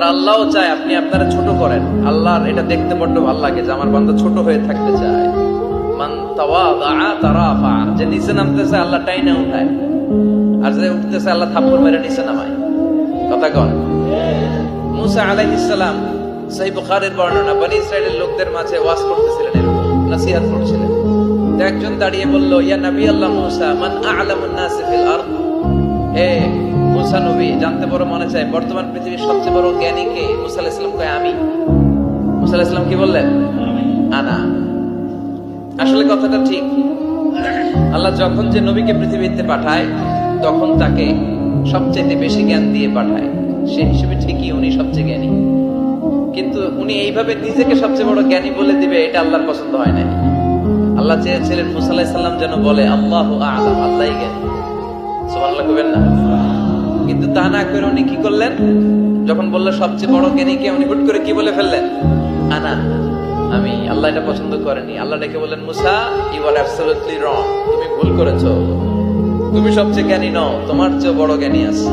আর আল্লাহও চায় আপনি আপনারা ছোট করেন। আল্লাহর এটা দেখতে বড্ড ভালো লাগে যে আমার বান্দা ছোট হয়ে থাকতে চায়। মান তাওয়াদা তারাফা, যে নিচে নামতেছে আল্লাহ টাইনা উঠায়, আর যে উঠতেছে আল্লাহ থাপ্পড় মেরে নিচে নামায়। কথা কন। মুসা আলাইহিস সালাম, সহিহ বুখারীর বর্ণনা, বনি ইসরাইলের লোকদের মাঝে ওয়াজ করতেছিলেন, এরকম নসিহত করছিলেন। তো একজন দাঁড়িয়ে বলল, ইয়া নবী আল্লাহ মুসা, মান আ'লামুন নাস ফিল আরদ। হে মুসা নবী, জানতে বড় মনে চায় বর্তমান পৃথিবীর সবচেয়ে বড় জ্ঞানী কে? মুসা আলাইহিস সালাম কয় আমি। মুসা আলাইহিস সালাম কি বললেন? আনা। আসলে কথাটা ঠিক। আল্লাহ যখন যে নবীকে পৃথিবীতে পাঠায় তখন তাকে সবচেয়ে বেশি জ্ঞান দিয়ে পাঠায়, সেই হিসেবে ঠিকই উনি সবচেয়ে জ্ঞানী। কিন্তু উনি এইভাবে নিজেকে সবচেয়ে বড় জ্ঞানী বলে দিবে, এটা আল্লাহর পছন্দ হয় না। আল্লাহ চেয়েছিলেন মুসা আলাইহিস সালাম যেন বলে আল্লাহু আ'লাম, আল্লাহই জ্ঞানী। সুবহানাল্লাহ কইবেন না? কিন্তু তা না করে উনি কি করলেন? যখন বললো সবচেয়ে বড় জ্ঞানী কে, উনি হুট করে কি বলে ফেললেন? আনা, আমি। আল্লাহ এটা পছন্দ করেনি। আল্লাহ ডেকে বললেন, মুসা, ইউ আর অ্যাবসলিউটলি রং, তুমি ভুল করেছো। তুমি সবচেয়ে জ্ঞানী নও, তোমার চেয়ে বড় জ্ঞানী আছে।